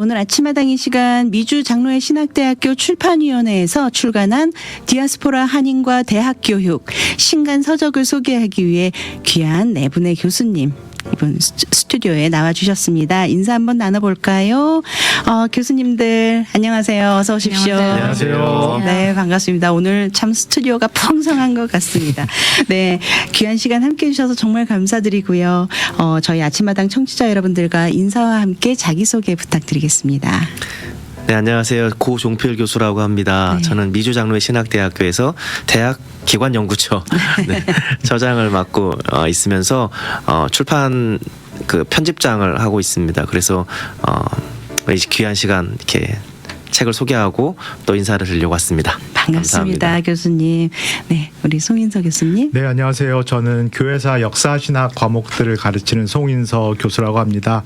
오늘 아침마당 이 시간 미주 장로회 신학대학교 출판위원회에서 출간한 디아스포라 한인과 대학교육 신간 서적을 소개하기 위해 귀한 네 분의 교수님 이분 스튜디오에 나와주셨습니다. 인사 한번 나눠볼까요? 교수님들 안녕하세요. 어서 오십시오. 안녕하세요. 네, 반갑습니다. 오늘 참 스튜디오가 풍성한 것 같습니다. 네, 귀한 시간 함께해 주셔서 정말 감사드리고요. 저희 아침마당 청취자 여러분들과 인사와 함께 자기소개 부탁드리겠습니다. 네, 안녕하세요. 고종필 교수라고 합니다. 네. 저는 미주 장로회 신학대학교에서 대학 기관 연구처 네, 처장을 맡고 있으면서 출판 그 편집장을 하고 있습니다. 그래서 이 귀한 시간 이렇게 책을 소개하고 또 인사를 드리려고 왔습니다. 반갑습니다, 감사합니다. 교수님. 네, 우리 송인서 교수님. 네, 안녕하세요. 저는 교회사 역사신학 과목들을 가르치는 송인서 교수라고 합니다.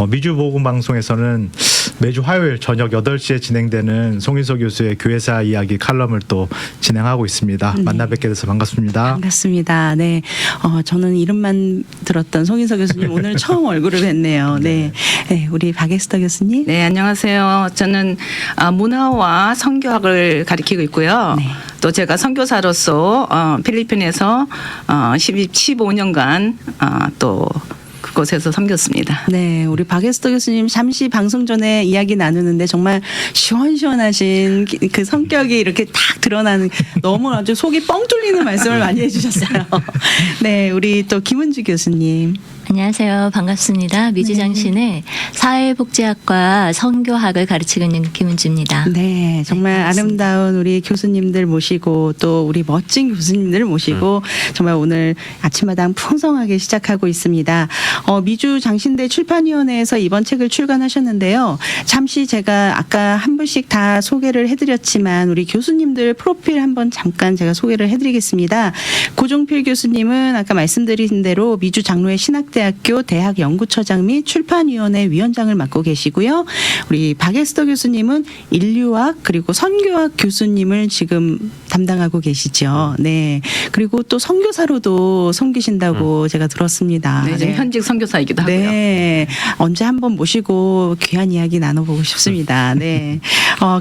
미주복음방송에서는 매주 화요일 저녁 8시에 진행되는 송인서 교수의 교회사 이야기 칼럼을 또 진행하고 있습니다. 네. 만나 뵙게 돼서 반갑습니다. 반갑습니다. 네, 저는 이름만 들었던 송인서 교수님 오늘 처음 얼굴을 뵀네요. 네, 네, 우리 박에스터 교수님. 네, 안녕하세요. 저는 문화와 선교학을 가리키고 있고요. 네. 또 제가 선교사로서 필리핀에서 15년간 또 그곳에서 섬겼습니다. 네, 우리 박에스터 교수님 잠시 방송 전에 이야기 나누는데 정말 시원시원하신 그 성격이 이렇게 딱 드러나는 너무 아주 속이 뻥 뚫리는 말씀을 많이 해주셨어요. 네, 우리 또 김은주 교수님. 안녕하세요. 반갑습니다. 미주장신의 사회복지학과 선교학을 가르치고 있는 김은주입니다. 네, 정말 아름다운 우리 교수님들 모시고 또 우리 멋진 교수님들 모시고 정말 오늘 아침마당 풍성하게 시작하고 있습니다. 미주 장신대 출판위원회에서 이번 책을 출간하셨는데요. 잠시 제가 아까 한 분씩 다 소개를 해드렸지만 우리 교수님들 프로필 한번 잠깐 제가 소개를 해드리겠습니다. 고종필 교수님은 아까 말씀드린 대로 미주 장로회 신학대학교 대학 연구처장 및 출판위원회 위원장을 맡고 계시고요. 우리 박에스터 교수님은 인류학 그리고 선교학 교수님을 지금 담당하고 계시죠. 네. 그리고 또 선교사로도 섬기신다고 제가 들었습니다. 네, 지금 현직 선교사이기도 하고요. 네. 언제 한번 모시고 귀한 이야기 나눠보고 싶습니다. 네.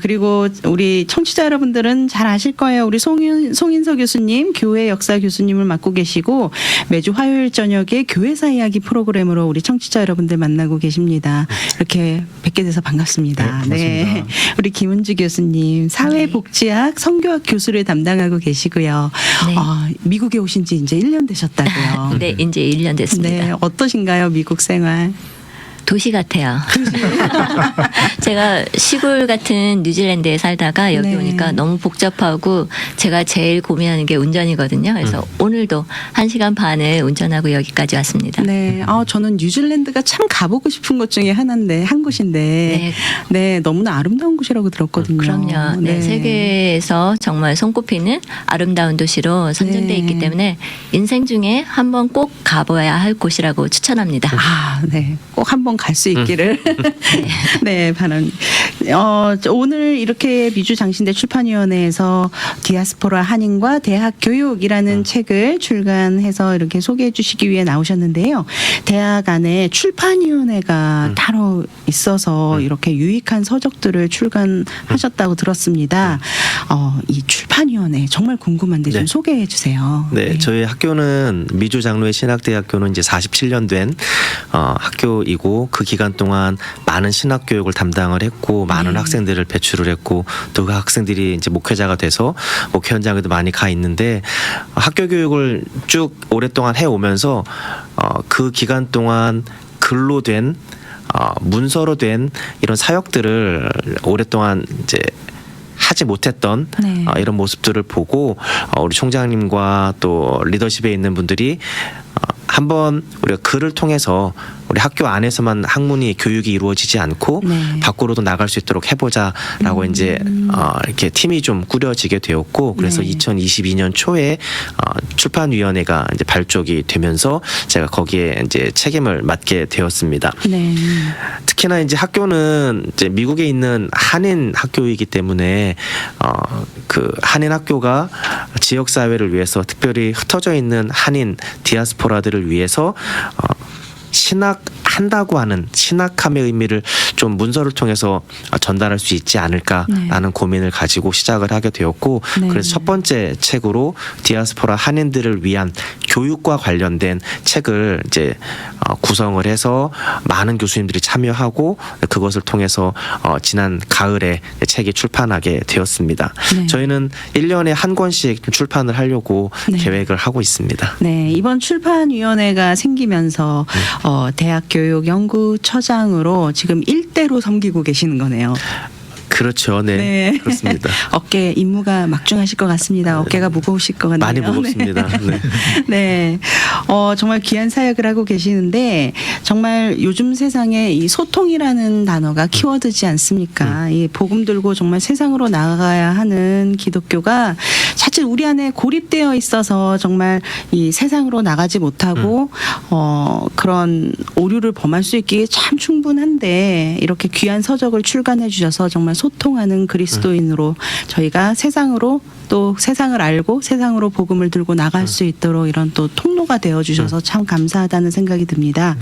그리고 우리 청취자 여러분들은 잘 아실 거예요. 우리 송인서 교수님, 교회 역사 교수님을 맡고 계시고 매주 화요일 저녁에 교회사 이야기 프로그램으로 우리 청취자 여러분들 만나고 계십니다. 이렇게 뵙게 돼서 반갑습니다. 네, 반갑습니다. 우리 김은주 교수님, 사회복지학, 선교학 교수를 담당하고 계시고요. 네. 미국에 오신 지 이제 1년 되셨다고요. 네, 이제 1년 됐습니다. 네, 어떠신가요, 미국 생활? 도시 같아요. 제가 시골 같은 뉴질랜드에 살다가 여기 네. 오니까 너무 복잡하고 제가 제일 고민하는 게 운전이거든요. 그래서 오늘도 1시간 반을 운전하고 여기까지 왔습니다. 네, 저는 뉴질랜드가 참 가보고 싶은 곳 중에 하나인데 한 곳인데, 네, 너무나 아름다운 곳이라고 들었거든요. 그럼요. 네, 세계에서 정말 손꼽히는 아름다운 도시로 선정돼 네. 있기 때문에 인생 중에 한번 꼭 가봐야 할 곳이라고 추천합니다. 네, 꼭 한번 갈 수 있기를 네, 바랍니다. 오늘 이렇게 미주 장신대 출판위원회에서 디아스포라 한인과 대학 교육이라는 책을 출간해서 이렇게 소개해 주시기 위해 나오셨는데요. 대학 안에 출판위원회가 따로 있어서 이렇게 유익한 서적들을 출간하셨다고 들었습니다. 이 출판위원회 정말 궁금한데 좀 네. 소개해 주세요. 네, 저희 학교는 미주 장로회 신학대학교는 이제 47년 된 학교이고 그 기간 동안 많은 신학 교육을 담당을 했고 많은 학생들을 배출을 했고 또 그 학생들이 이제 목회자가 돼서 목회 현장에도 많이 가 있는데 학교 교육을 쭉 오랫동안 해 오면서 그 기간 동안 글로 된 문서로 된 이런 사역들을 오랫동안 이제 하지 못했던 네. 이런 모습들을 보고 우리 총장님과 또 리더십에 있는 분들이 한번 우리가 글을 통해서 우리 학교 안에서만 학문이 교육이 이루어지지 않고 네. 밖으로도 나갈 수 있도록 해보자라고 이제 이렇게 팀이 좀 꾸려지게 되었고 그래서 네. 2022년 초에 출판위원회가 이제 발족이 되면서 제가 거기에 이제 책임을 맡게 되었습니다. 네. 특히나 이제 학교는 이제 미국에 있는 한인 학교이기 때문에 그 한인 학교가 지역 사회를 위해서 특별히 흩어져 있는 한인 디아스포라들을 위해서 신학한다고 하는 신학함의 의미를 좀 좀 문서를 통해서 전달할 수 있지 않을까라는 고민을 가지고 시작을 하게 되었고 네. 그래서 첫 번째 책으로 디아스포라 한인들을 위한 교육과 관련된 책을 이제 구성을 해서 많은 교수님들이 참여하고 그것을 통해서 지난 가을에 책이 출판하게 되었습니다. 네. 저희는 1년에 한 권씩 출판을 하려고 네. 계획을 하고 있습니다. 네, 이번 출판위원회가 생기면서 대학교육연구처장으로 지금 일대로 섬기고 계시는 거네요. 그렇죠. 네. 그렇습니다. 어깨 임무가 막중하실 것 같습니다. 어깨가 무거우실 것 같네요. 많이 무겁습니다. 네. 네. 정말 귀한 사역을 하고 계시는데 정말 요즘 세상에 이 소통이라는 단어가 키워드지 않습니까? 이 복음 들고 정말 세상으로 나아가야 하는 기독교가 자칫 우리 안에 고립되어 있어서 정말 이 세상으로 나가지 못하고 그런 오류를 범할 수 있기에 참 충분한데 이렇게 귀한 서적을 출간해 주셔서 정말 소통하는 그리스도인으로 저희가 세상으로 또 세상을 알고 세상으로 복음을 들고 나갈 수 있도록 이런 또 통로가 되어 주셔서 참 감사하다는 생각이 듭니다.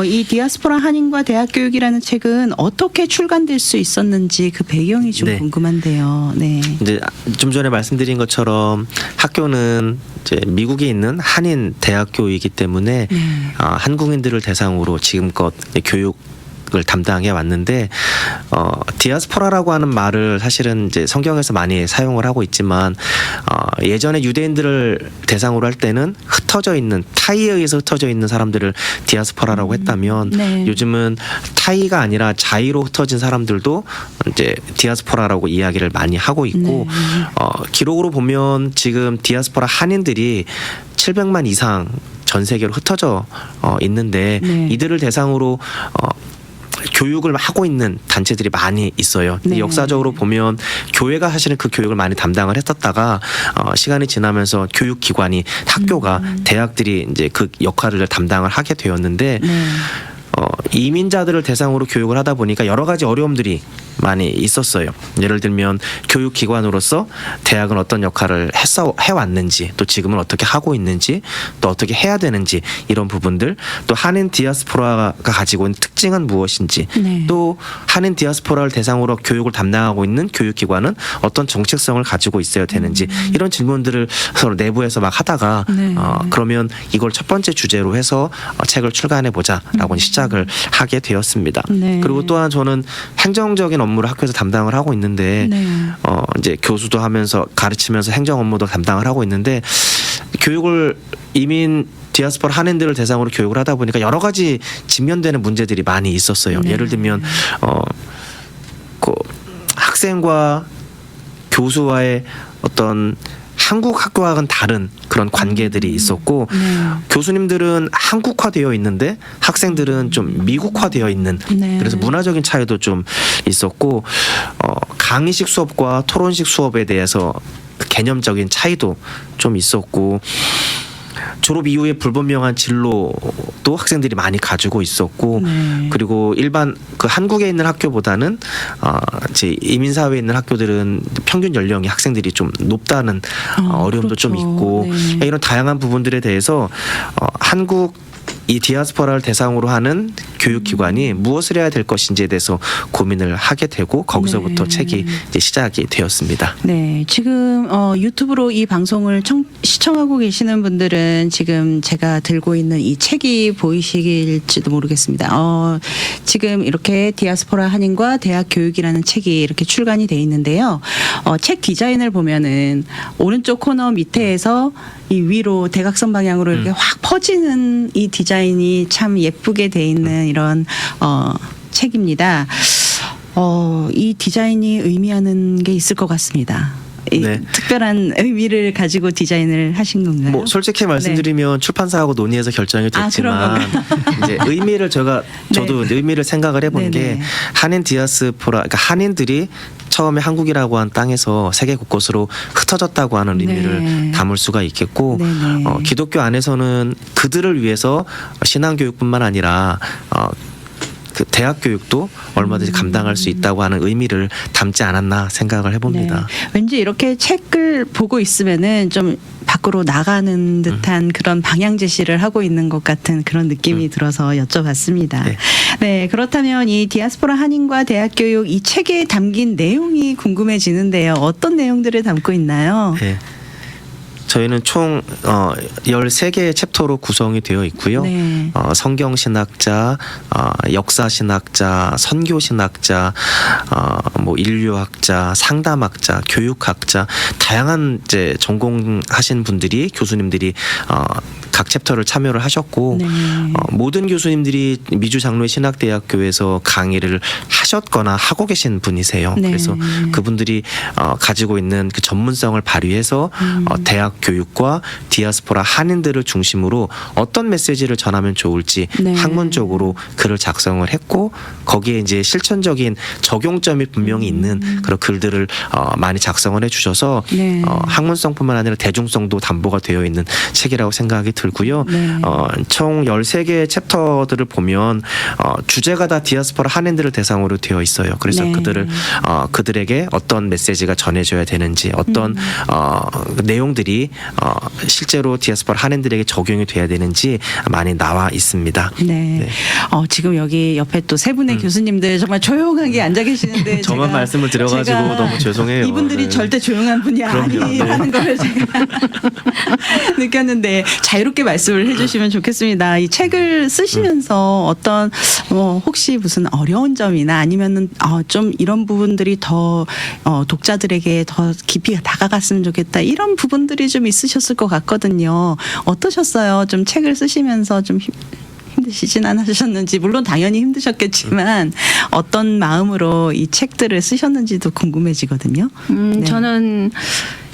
이 디아스포라 한인과 대학교육이라는 책은 어떻게 출간될 수 있었는지 그 배경이 좀 네. 궁금한데요. 네. 이제 좀 전에 말씀드린 것처럼 학교는 이제 미국에 있는 한인 대학교이기 때문에 네. 한국인들을 대상으로 지금껏 교육을 담당해 왔는데 디아스포라라고 하는 말을 사실은 이제 성경에서 많이 사용을 하고 있지만 예전에 유대인들을 대상으로 할 때는 흩어져 있는 타이에 의해서 흩어져 있는 사람들을 디아스포라라고 했다면 네. 요즘은 타이가 아니라 자이로 흩어진 사람들도 이제 디아스포라라고 이야기를 많이 하고 있고 기록으로 보면 지금 디아스포라 한인들이 700만 이상 전 세계로 흩어져 있는데 네. 이들을 대상으로 교육을 하고 있는 단체들이 많이 있어요. 근데 네. 역사적으로 보면 교회가 사실은 그 교육을 많이 담당을 했었다가 시간이 지나면서 교육기관이 학교가 대학들이 이제 그 역할을 담당을 하게 되었는데 네. 이민자들을 대상으로 교육을 하다 보니까 여러 가지 어려움들이 많이 있었어요. 예를 들면 교육기관으로서 대학은 어떤 역할을 해왔는지 또 지금은 어떻게 하고 있는지 또 어떻게 해야 되는지 이런 부분들 또 한인 디아스포라가 가지고 있는 특징은 무엇인지 네. 또 한인 디아스포라를 대상으로 교육을 담당하고 있는 교육기관은 어떤 정체성을 가지고 있어야 되는지 이런 질문들을 서로 내부에서 막 하다가 네. 그러면 이걸 첫 번째 주제로 해서 책을 출간해 보자라고 시작을 하게 되었습니다. 네. 그리고 또한 저는 행정적인 업무를 학교에서 담당을 하고 있는데 네. 이제 교수도 하면서 가르치면서 행정 업무도 담당을 하고 있는데 교육을 이민 디아스포라 한인들을 대상으로 교육을 하다 보니까 여러 가지 직면되는 문제들이 많이 있었어요. 네. 예를 들면 그 학생과 교수와의 어떤 한국 학교와는 다른 그런 관계들이 있었고 교수님들은 한국화되어 있는데 학생들은 좀 미국화되어 있는 네. 그래서 문화적인 차이도 좀 있었고 강의식 수업과 토론식 수업에 대해서 개념적인 차이도 좀 있었고 졸업 이후에 불분명한 진로도 학생들이 많이 가지고 있었고 네. 그리고 일반 그 한국에 있는 학교보다는 이제 이민 사회에 있는 학교들은 평균 연령이 학생들이 좀 높다는 어려움도 그렇죠. 좀 있고 네. 이런 다양한 부분들에 대해서 한국 이 디아스포라를 대상으로 하는 교육기관이 무엇을 해야 될 것인지에 대해서 고민을 하게 되고 거기서부터 네. 책이 이제 시작이 되었습니다. 네, 지금 유튜브로 이 방송을 시청하고 계시는 분들은 지금 제가 들고 있는 이 책이 보이실지도 모르겠습니다. 지금 이렇게 디아스포라 한인과 대학 교육이라는 책이 이렇게 출간이 돼 있는데요. 책 디자인을 보면은 오른쪽 코너 밑에에서 이 위로 대각선 방향으로 이렇게 확 퍼지는 이 디자인이 참 예쁘게 돼 있는 이런 책입니다. 이 디자인이 의미하는 게 있을 것 같습니다. 네. 특별한 의미를 가지고 디자인을 하신 건가요? 뭐 솔직히 말씀드리면 출판사하고 논의해서 결정이 됐지만 이제 의미를 저도 네. 의미를 생각을 해본 네네. 게 한인 디아스포라 그러니까 한인들이 처음에 한국이라고 한 땅에서 세계 곳곳으로 흩어졌다고 하는 의미를 네. 담을 수가 있겠고 네네. 기독교 안에서는 그들을 위해서 신앙교육뿐만 아니라 그 대학 교육도 얼마든지 감당할 수 있다고 하는 의미를 담지 않았나 생각을 해봅니다. 네. 왠지 이렇게 책을 보고 있으면은 좀 밖으로 나가는 듯한 그런 방향 제시를 하고 있는 것 같은 그런 느낌이 들어서 여쭤봤습니다. 네. 네, 그렇다면 이 디아스포라 한인과 대학교육 이 책에 담긴 내용이 궁금해지는데요. 어떤 내용들을 담고 있나요? 네. 저희는 총 13개의 챕터로 구성이 되어 있고요. 네. 성경신학자, 역사신학자, 선교신학자, 뭐 인류학자, 상담학자, 교육학자 다양한 이제 전공하신 분들이 교수님들이 각 챕터를 참여를 하셨고 네. 모든 교수님들이 미주 장로회 신학대학교에서 강의를 하셨거나 하고 계신 분이세요. 네. 그래서 그분들이 가지고 있는 그 전문성을 발휘해서 대학 교육과 디아스포라 한인들을 중심으로 어떤 메시지를 전하면 좋을지 네. 학문적으로 글을 작성을 했고 거기에 이제 실천적인 적용점이 분명히 있는 그런 글들을 많이 작성을 해주셔서 네. 학문성뿐만 아니라 대중성도 담보가 되어 있는 책이라고 생각이 들고요. 네. 총 13개의 챕터들을 보면 주제가 다 디아스포라 한인들을 대상으로 되어 있어요. 그래서 네. 그들에게 어떤 메시지가 전해져야 되는지 어떤 내용들이 실제로 디아스포라 한인들에게 적용이 돼야 되는지 많이 나와 있습니다. 네. 네. 지금 여기 옆에 또 세 분의 교수님들 정말 조용하게 앉아 계시는데 저만 제가- 말씀을 드려가지고 제가 너무 죄송해요. 이분들이 네. 절대 조용한 분이 그럼요. 아니라는 걸 제가 느꼈는데 자유롭게 말씀을 해주시면 좋겠습니다. 이 책을 쓰시면서 어떤 혹시 무슨 어려운 점이나 아니면은 좀 이런 부분들이 더 독자들에게 더 깊이 다가갔으면 좋겠다 이런 부분들이 좀 있으셨을 것 같거든요. 어떠셨어요? 좀 책을 쓰시면서 좀 힘드시진 않으셨는지 물론 당연히 힘드셨겠지만 어떤 마음으로 이 책들을 쓰셨는지도 궁금해지거든요. 네. 저는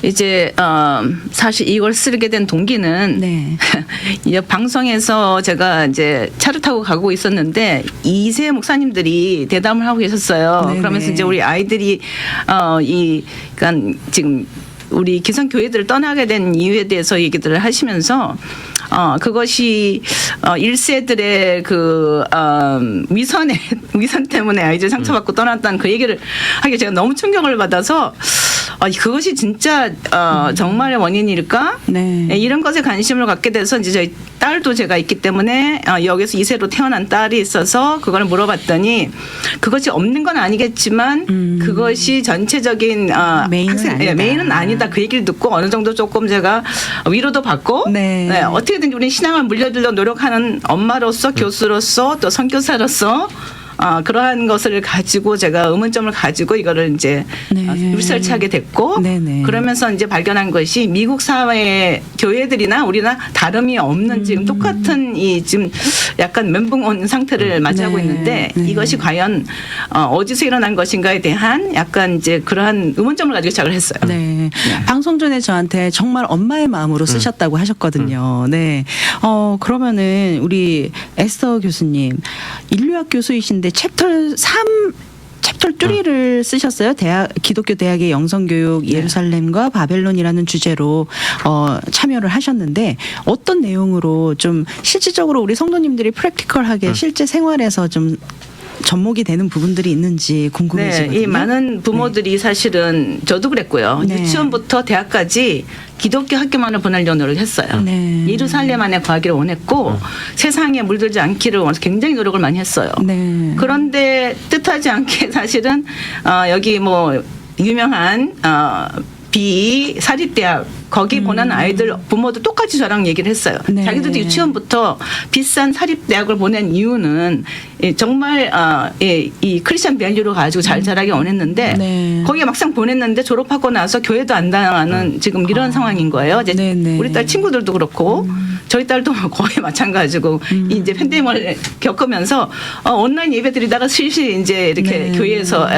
이제 사실 이걸 쓰게 된 동기는 네. 이 방송에서 제가 이제 차를 타고 가고 있었는데 이세 목사님들이 대담을 하고 계셨어요. 네네. 그러면서 이제 우리 아이들이 그러니까 지금 우리 기성 교회들을 떠나게 된 이유에 대해서 얘기들을 하시면서 그것이 1세들의 그 위선 때문에 아이들 상처받고 떠났다는 그 얘기를 하기에 제가 너무 충격을 받아서 그것이 진짜 정말의 원인일까? 네. 이런 것에 관심을 갖게 돼서 이제 저희 딸도 제가 있기 때문에 여기서 이세로 태어난 딸이 있어서 그걸 물어봤더니 그것이 없는 건 아니겠지만 그것이 전체적인 메인은 아니다. 메인은 아니다 그 얘기를 듣고 어느 정도 조금 제가 위로도 받고 네. 어떻게든지 우리 신앙을 물려주려 노력하는 엄마로서 교수로서 또 선교사로서 그러한 것을 가지고 제가 의문점을 가지고 이거를 이제 네. 리서치하게 됐고 네네. 그러면서 이제 발견한 것이 미국 사회의 교회들이나 우리나 다름이 없는 지금 똑같은 이 지금 약간 멘붕 온 상태를 맞이하고 네. 있는데 네. 이것이 과연 어디서 일어난 것인가에 대한 약간 이제 그러한 의문점을 가지고 시작을 했어요. 네. 방송 전에 저한테 정말 엄마의 마음으로 쓰셨다고 하셨거든요. 네. 그러면은 우리 에스더 교수님 인류학 교수이신데 챕터 3를 쓰셨어요. 기독교 대학의 영성교육 예루살렘과 바벨론이라는 주제로 참여를 하셨는데 어떤 내용으로 좀 실질적으로 우리 성도님들이 프랙티컬하게 실제 생활에서 좀 접목이 되는 부분들이 있는지 궁금해지거든요. 네, 이 많은 부모들이 사실은 저도 그랬고요. 네. 유치원부터 대학까지 기독교 학교만을 보내려고 노력했어요. 네. 예루살렘 안에 거하기를 원했고 세상에 물들지 않기를 원해서 굉장히 노력을 많이 했어요. 네. 그런데 뜻하지 않게 사실은 여기 뭐 유명한 B 사립대학 거기 보낸 아이들 부모도 똑같이 저랑 얘기를 했어요. 네. 자기들도 유치원부터 비싼 사립대학을 보낸 이유는 정말 이 크리스천 밸류를 가지고 잘 자라기 원했는데 네. 거기에 막상 보냈는데 졸업하고 나서 교회도 안 다녀가는 지금 이런 상황인 거예요. 이제 네네. 우리 딸 친구들도 그렇고 저희 딸도 거의 마찬가지고 이제 팬데믹을 겪으면서 온라인 예배 드리다가 슬슬 이제 이렇게 네. 교회에서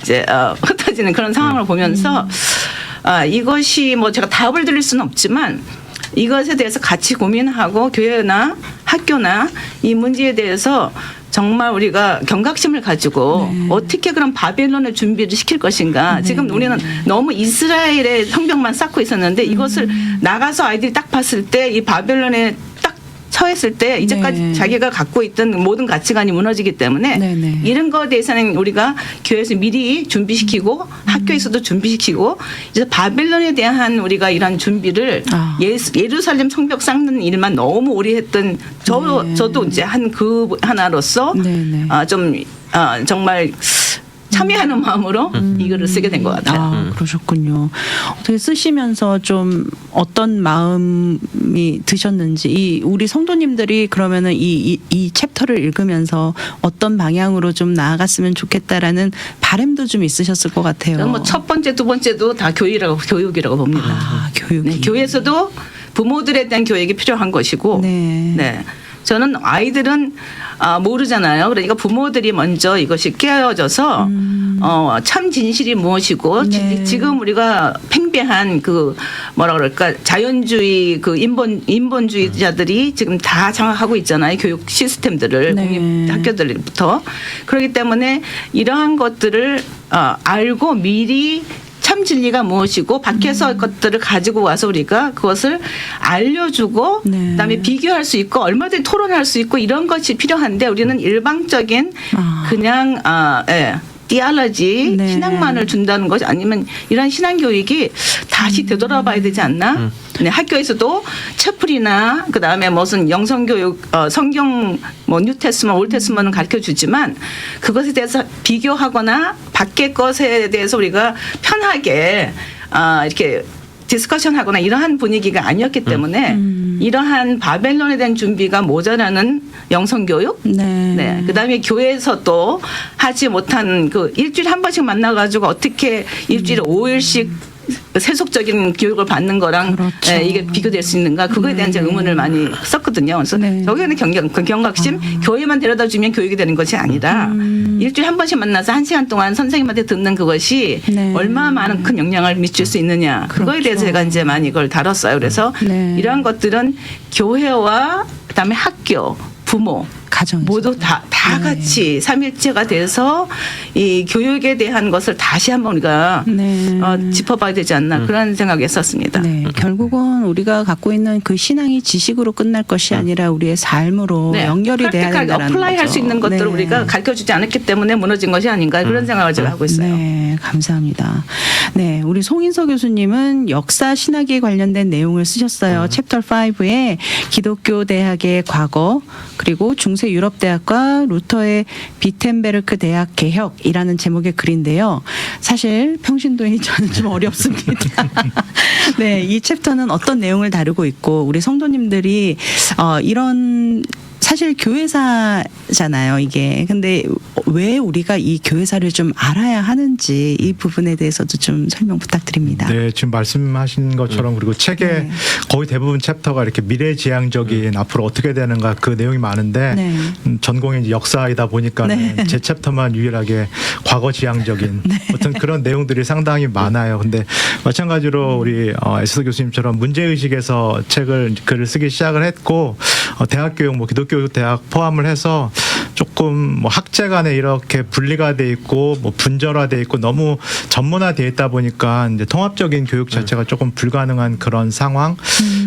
이제 흩어지는 그런 상황을 보면서 이것이 뭐 제가 답을 드릴 수는 없지만 이것에 대해서 같이 고민하고 교회나 학교나 이 문제에 대해서 정말 우리가 경각심을 가지고 어떻게 그런 바벨론의 준비를 시킬 것인가. 지금 우리는 너무 이스라엘의 성벽만 쌓고 있었는데 이것을 나가서 아이들이 딱 봤을 때 이 바벨론의 딱 처했을 때 이제까지 네. 자기가 갖고 있던 모든 가치관이 무너지기 때문에 네네. 이런 거에 대해서는 우리가 교회에서 미리 준비시키고 학교에서도 준비시키고 이제 바벨론에 대한 우리가 이런 준비를 아. 예루살렘 성벽 쌓는 일만 너무 오래 했던 저도 이제 한 그 하나로서 네네. 정말 참여하는 마음으로 이거를 쓰게 된 것 같아요. 아, 그러셨군요. 어떻게 쓰시면서 좀 어떤 마음이 드셨는지, 우리 성도님들이 그러면은 이 챕터를 읽으면서 어떤 방향으로 좀 나아갔으면 좋겠다라는 바람도 좀 있으셨을 것 같아요. 저는 뭐 첫 번째, 두 번째도 다 교육이라고 봅니다. 아, 교육이. 네, 교회에서도 부모들에 대한 교육이 필요한 것이고, 네. 저는 아이들은 모르잖아요. 그러니까 부모들이 먼저 이것이 깨어져서 참 진실이 무엇이고 네. 지금 우리가 팽배한 그 뭐라 그럴까 자연주의 그 인본주의자들이 지금 다 장악하고 있잖아요. 교육 시스템들을 네. 공립 학교들부터. 그렇기 때문에 이러한 것들을 알고 미리 참 진리가 무엇이고 밖에서 것들을 가지고 와서 우리가 그것을 알려주고 네. 그다음에 비교할 수 있고 얼마든지 토론할 수 있고 이런 것이 필요한데 우리는 일방적인 그냥 디알러지 네. 신앙만을 준다는 것이 아니면 이런 신앙 교육이 다시 되돌아봐야 되지 않나? 네, 학교에서도 채플이나 그다음에 무슨 영성 교육 성경 뭐 뉴테스먼 올테스먼은 가르쳐 주지만 그것에 대해서 비교하거나 밖의 것에 대해서 우리가 편하게 이렇게 디스커션하거나 이러한 분위기가 아니었기 때문에 이러한 바벨론에 대한 준비가 모자라는 영성교육, 네. 그다음에 교회에서 또 하지 못한 그 일주일에 한 번씩 만나가지고 어떻게 일주일에 5일씩 세속적인 교육을 받는 거랑 그렇죠. 이게 비교될 수 있는가 그거에 대한 제가 의문을 많이 썼거든요. 그래서 네. 저기는 경각심 교회만 데려다 주면 교육이 되는 것이 아니라 일주일에 한 번씩 만나서 1시간 동안 선생님한테 듣는 그것이 네. 얼마나 많은 큰 영향을 미칠 수 있느냐 그거에 대해서 제가 이제 많이 이걸 다뤘어요. 그래서 네. 이러한 것들은 교회와 그다음에 학교, 부모 가정 모두 다 같이 삼일체가 돼서 이 교육에 대한 것을 다시 한번 우리가 네. 짚어봐야 되지 않나 그런 생각했었습니다. 네, 결국은 우리가 갖고 있는 그 신앙이 지식으로 끝날 것이 아니라 우리의 삶으로 연결이 돼야 프랙티컬하게 된다는 거죠. 어플라이 할 수 있는 것들을 네. 우리가 가르쳐주지 않았기 때문에 무너진 것이 아닌가 그런 생각을 제가 하고 있어요. 네, 감사합니다. 네, 우리 송인서 교수님은 역사 신학에 관련된 내용을 쓰셨어요. 챕터 5에 기독교 대학의 과거 그리고 중세 유럽 대학과 루터의 비텐베르크 대학 개혁이라는 제목의 글인데요. 사실 평신도인이 저는 좀 어렵습니다. 네, 이 챕터는 어떤 내용을 다루고 있고 우리 성도님들이 이런 사실 교회사잖아요, 이게. 근데 왜 우리가 이 교회사를 좀 알아야 하는지 이 부분에 대해서도 좀 설명 부탁드립니다. 네, 지금 말씀하신 것처럼 그리고 책에 네. 거의 대부분 챕터가 이렇게 미래지향적인 앞으로 어떻게 되는가 그 내용이 많은데 네. 전공이 이제 역사이다 보니까 네. 제 챕터만 유일하게 과거지향적인 어떤 그런 내용들이 상당히 많아요. 근데 마찬가지로 우리 에스더 교수님처럼 문제의식에서 글을 쓰기 시작을 했고 대학교육 뭐 기독교 대학 포함을 해서 조금 뭐 학제 간에 이렇게 분리가 돼 있고 뭐 분절화돼 있고 너무 전문화돼 있다 보니까 이제 통합적인 교육 자체가 조금 불가능한 그런 상황.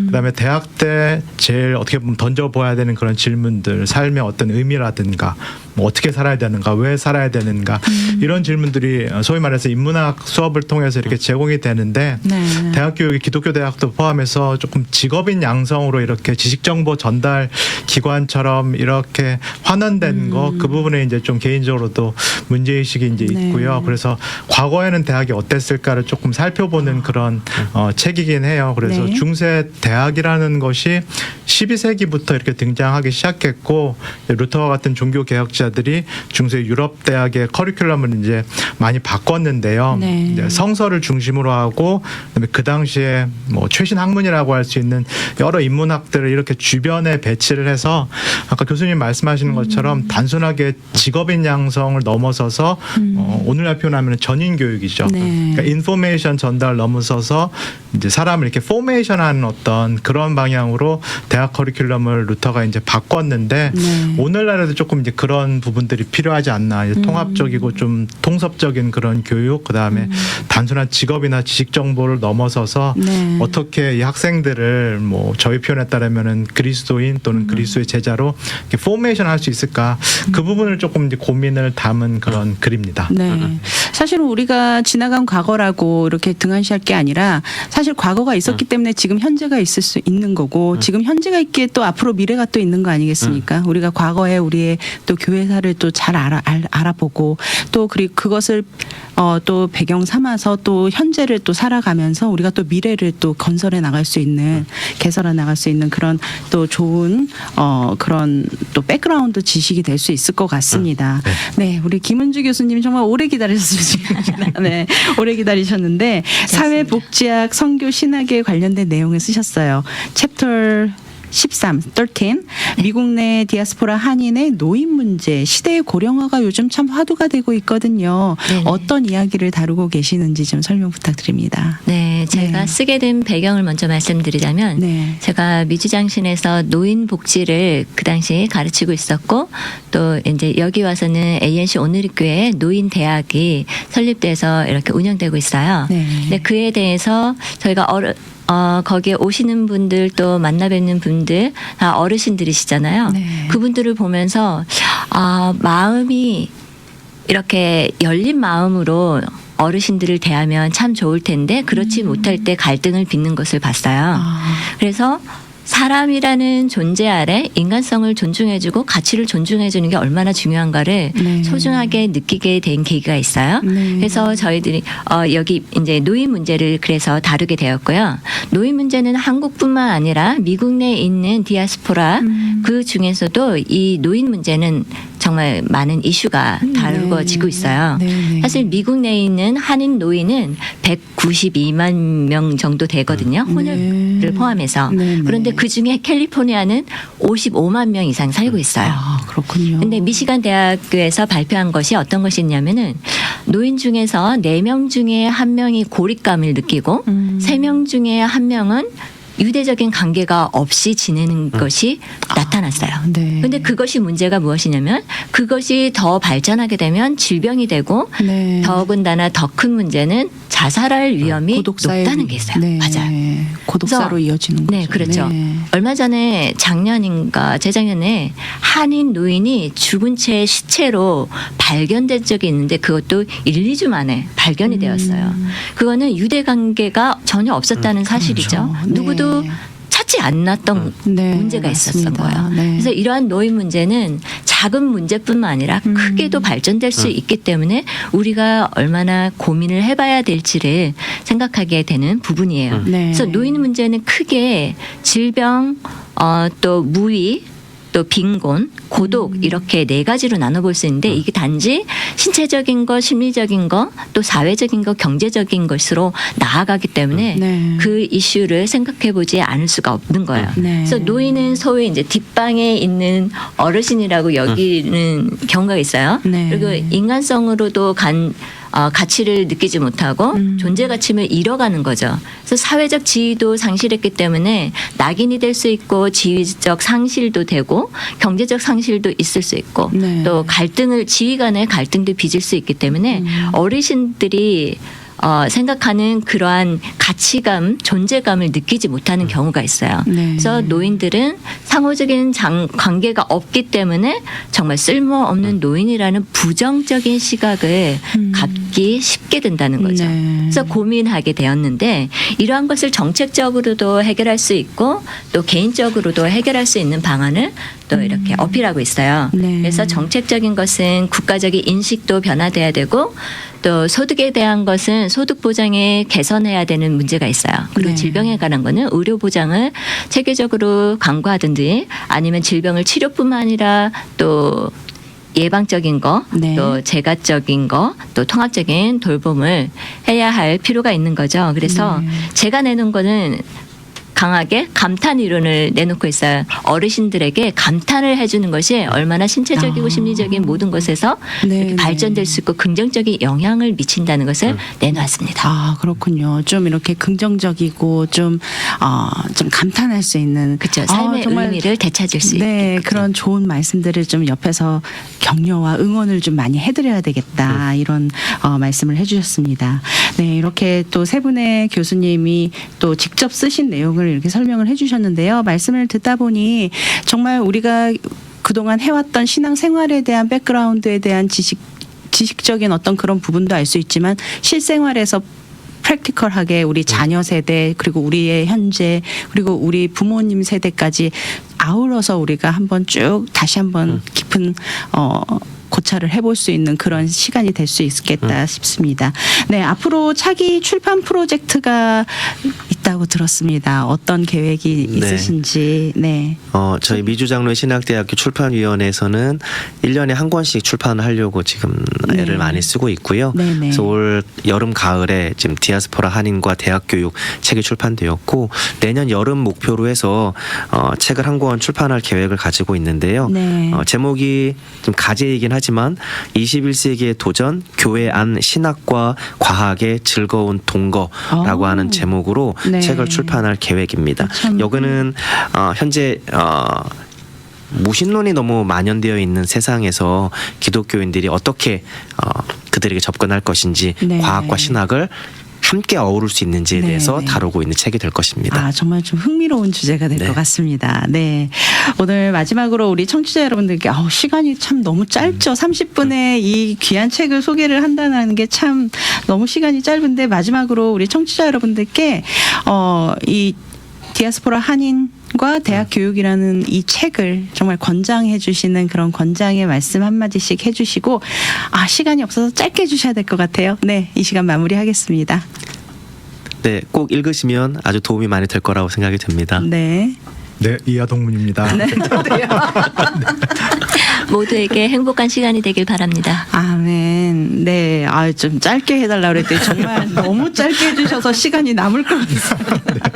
그다음에 대학 때 제일 어떻게 보면 던져보아야 되는 그런 질문들, 삶의 어떤 의미라든가 뭐 어떻게 살아야 되는가, 왜 살아야 되는가 이런 질문들이 소위 말해서 인문학 수업을 통해서 이렇게 제공이 되는데 네. 대학 교육이 기독교 대학도 포함해서 조금 직업인 양성으로 이렇게 지식 정보 전달 기관처럼 이렇게 환원된 거 그 부분에 이제 좀 개인적으로도 문제의식이 이제 네. 있고요. 그래서 과거에는 대학이 어땠을까를 조금 살펴보는 그런 책이긴 해요. 그래서 네. 중세 대학이라는 것이 12세기부터 이렇게 등장하기 시작했고 루터와 같은 종교 개혁자들이 중세 유럽 대학의 커리큘럼을 이제 많이 바꿨는데요. 네. 이제 성서를 중심으로 하고 그다음에 그 당시에 뭐 최신 학문이라고 할 수 있는 여러 인문학들을 이렇게 주변에 배치를 해서 아까 교수님 말씀하시는 것처럼 단순하게 직업인 양성을 넘어서서 오늘날 표현하면 전인 교육이죠. 네. 그러니까 인포메이션 전달 넘어서서 이제 사람을 이렇게 포메이션하는 어떤 그런 방향으로 대학 신학 커리큘럼을 루터가 이제 바꿨는데 네. 오늘날에도 조금 이제 그런 부분들이 필요하지 않나. 이제 통합적이고 좀 통섭적인 그런 교육, 그다음에 단순한 직업이나 지식 정보를 넘어서서 네. 어떻게 이 학생들을 뭐 저희 표현에 따르면은 그리스도인 또는 그리스도의 제자로 이렇게 포메이션 할 수 있을까? 그 부분을 조금 이제 고민을 담은 그런 글입니다. 네. 사실은 우리가 지나간 과거라고 이렇게 등한시할 게 아니라 사실 과거가 있었기 때문에 지금 현재가 있을 수 있는 거고 지금 현재가 있기에 또 앞으로 미래가 또 있는 거 아니겠습니까? 우리가 과거에 우리의 또 교회사를 또 잘 알아보고 또 그리고 그것을 또 배경 삼아서 또 현재를 또 살아가면서 우리가 또 미래를 또 건설해 나갈 수 있는 개설해 나갈 수 있는 그런 또 좋은 그런 또 백그라운드 지식이 될 수 있을 것 같습니다. 네, 우리 김은주 교수님 정말 오래 기다리셨습니다. 네, 오래 기다리셨는데 사회복지학, 선교, 신학에 관련된 내용을 쓰셨어요. 챕터 13. 미국 내 디아스포라 한인의 노인 문제, 시대의 고령화가 요즘 참 화두가 되고 있거든요. 네네. 어떤 이야기를 다루고 계시는지 좀 설명 부탁드립니다. 네, 제가 네. 쓰게 된 배경을 먼저 말씀드리자면 네. 제가 미주장신에서 노인 복지를 그 당시에 가르치고 있었고 또 이제 여기 와서는 ANC 오늘리교회 노인 대학이 설립돼서 이렇게 운영되고 있어요. 네. 근데 그에 대해서 저희가 거기에 오시는 분들 또 만나 뵙는 분들 다 어르신들이시잖아요. 네. 그분들을 보면서 마음이 이렇게 열린 마음으로 어르신들을 대하면 참 좋을 텐데 그렇지 못할 때 갈등을 빚는 것을 봤어요. 그래서 사람이라는 존재 아래 인간성을 존중해주고 가치를 존중해주는 게 얼마나 중요한가를 네. 소중하게 느끼게 된 계기가 있어요. 네. 그래서 저희들이 여기 이제 노인 문제를 그래서 다루게 되었고요. 노인 문제는 한국뿐만 아니라 미국 내에 있는 디아스포라 그 중에서도 이 노인 문제는 정말 많은 이슈가 다루어지고 있어요. 네. 네. 사실 미국 내에 있는 한인 노인은 192만 명 정도 되거든요. 혼혈을 네. 포함해서. 네, 네. 그런데 그중에 캘리포니아는 55만 명 이상 살고 있어요. 그렇군요. 근데 미시간 대학교에서 발표한 것이 어떤 것이 있냐면은 노인 중에서 4명 중에 1명이 고립감을 느끼고 3명 중에 1명은 유대적인 관계가 없이 지내는 것이 나타났어요. 네. 근데 그것이 문제가 무엇이냐면 그것이 더 발전하게 되면 질병이 되고 네. 더군다나 더 큰 문제는 자살할 위험이 고독사의 높다는 게 있어요. 네. 맞아요. 고독사로 그래서 이어지는 거죠. 네, 그렇죠. 네. 얼마 전에 작년인가 재작년에 한인 노인이 죽은 채 시체로 발견된 적이 있는데 그것도 1-2주 만에 발견이 되었어요. 그거는 유대 관계가 전혀 없었다는 사실이죠. 그렇죠. 누구도 네. 찾지 않았던 네, 문제가 있었던 맞습니다. 거예요. 네. 그래서 이러한 노인 문제는 작은 문제뿐만 아니라 크게도 발전될 수 있기 때문에 우리가 얼마나 고민을 해봐야 될지를 생각하게 되는 부분이에요. 네. 그래서 노인 문제는 크게 질병, 또 무위, 또 빈곤, 고독 이렇게 4가지로 나눠볼 수 있는데 이게 단지 신체적인 것, 심리적인 것, 또 사회적인 것, 경제적인 것으로 나아가기 때문에 네. 그 이슈를 생각해보지 않을 수가 없는 거예요. 네. 그래서 노인은 소위 이제 뒷방에 있는 어르신이라고 여기는 경우가 있어요. 네. 그리고 인간성으로도 가치를 느끼지 못하고 존재 가치를 잃어가는 거죠. 그래서 사회적 지위도 상실했기 때문에 낙인이 될 수 있고 지위적 상실도 되고 경제적 상실도 있을 수 있고 네. 또 지위 간의 갈등도 빚을 수 있기 때문에 어르신들이 생각하는 그러한 가치감, 존재감을 느끼지 못하는 경우가 있어요. 네. 그래서 노인들은 상호적인 관계가 없기 때문에 정말 쓸모없는 노인이라는 부정적인 시각을 갖기 쉽게 된다는 거죠. 네. 그래서 고민하게 되었는데 이러한 것을 정책적으로도 해결할 수 있고 또 개인적으로도 해결할 수 있는 방안을 또 이렇게 어필하고 있어요. 네. 그래서 정책적인 것은 국가적인 인식도 변화돼야 되고 또 소득에 대한 것은 소득 보장에 개선해야 되는 문제가 있어요. 그리고 네. 질병에 관한 거는 의료 보장을 체계적으로 강구하든지 아니면 질병을 치료뿐만 아니라 또 예방적인 거, 네. 또 재가적인 거, 또 통합적인 돌봄을 해야 할 필요가 있는 거죠. 그래서 네. 제가 내는 거는 강하게 감탄 이론을 내놓고 있어요. 어르신들에게 감탄을 해주는 것이 얼마나 신체적이고 심리적인 모든 것에서 네, 이렇게 네. 발전될 수 있고 긍정적인 영향을 미친다는 것을 내놓았습니다. 아, 그렇군요. 좀 이렇게 긍정적이고 좀 감탄할 수 있는. 그렇죠. 삶의 정말 의미를 되찾을 수 있게. 네, 그런 좋은 말씀들을 좀 옆에서 격려와 응원을 좀 많이 해드려야 되겠다. 이런 말씀을 해주셨습니다. 네, 이렇게 또 세 분의 교수님이 또 직접 쓰신 내용을 이렇게 설명을 해주셨는데요. 말씀을 듣다 보니 정말 우리가 그동안 해왔던 신앙생활에 대한 백그라운드에 대한 지식적인 어떤 그런 부분도 알 수 있지만 실생활에서 프랙티컬하게 우리 자녀 세대 그리고 우리의 현재 그리고 우리 부모님 세대까지 아우러서 우리가 한번 쭉 다시 한번 깊은 고찰을 해볼 수 있는 그런 시간이 될 수 있겠다 싶습니다. 네, 앞으로 차기 출판 프로젝트가 있다고 들었습니다. 어떤 계획이 네. 있으신지. 네. 저희 미주장로의 신학대학교 출판위원회에서는 1년에 한 권씩 출판을 하려고 지금 네. 애를 많이 쓰고 있고요. 네네. 그래서 올 여름 가을에 지금 디아스포라 한인과 대학교육 책이 출판되었고 내년 여름 목표로 해서 책을 한 권 출판할 계획을 가지고 있는데요. 네. 제목이 좀 가제이긴 하지만 21세기의 도전 교회 안 신학과 과학의 즐거운 동거라고 하는 제목으로 네. 책을 출판할 계획입니다. 참. 여기는 현재 무신론이 너무 만연되어 있는 세상에서 기독교인들이 어떻게 그들에게 접근할 것인지 네. 과학과 신학을 함께 어우를 수 있는지에 네, 대해서 네. 다루고 있는 책이 될 것입니다. 아, 정말 좀 흥미로운 주제가 될 것 네. 같습니다. 네. 오늘 마지막으로 우리 청취자 여러분들께 시간이 참 너무 짧죠. 30분에 이 귀한 책을 소개를 한다는 게 참 너무 시간이 짧은데 마지막으로 우리 청취자 여러분들께 이 디아스포라 한인과 대학 교육이라는 이 책을 정말 권장해 주시는 그런 권장의 말씀 한마디씩 해주시고 시간이 없어서 짧게 해주셔야 될 것 같아요. 네, 이 시간 마무리하겠습니다. 네, 꼭 읽으시면 아주 도움이 많이 될 거라고 생각이 듭니다. 네. 네, 이하동문입니다. 네, 저도요. 모두에게 행복한 시간이 되길 바랍니다. 아멘. 네. 좀 짧게 해달라고 그랬더니 정말 너무 짧게 해주셔서 시간이 남을 것 같습니다.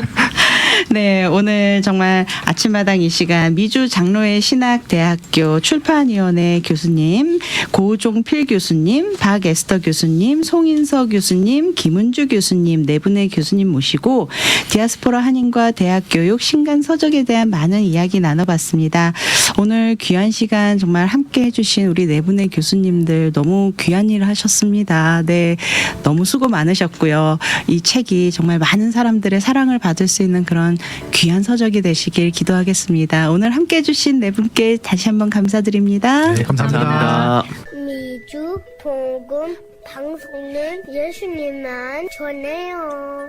네. 오늘 정말 아침마당 이 시간 미주 장로의 신학대학교 출판위원회 교수님, 고종필 교수님, 박에스터 교수님, 송인서 교수님, 김은주 교수님 네 분의 교수님 모시고 디아스포라 한인과 대학교육 신간서적에 대한 많은 이야기 나눠봤습니다. 오늘 귀한 시간 정말 함께 해주신 우리 네 분의 교수님들 너무 귀한 일을 하셨습니다. 네, 너무 수고 많으셨고요. 이 책이 정말 많은 사람들의 사랑을 받을 수 있는 그런 귀한 서적이 되시길 기도하겠습니다. 오늘 함께 해주신 네 분께 다시 한번 감사드립니다. 네, 감사합니다. 감사합니다. 미주 복음 방송은 예수님만 전해요.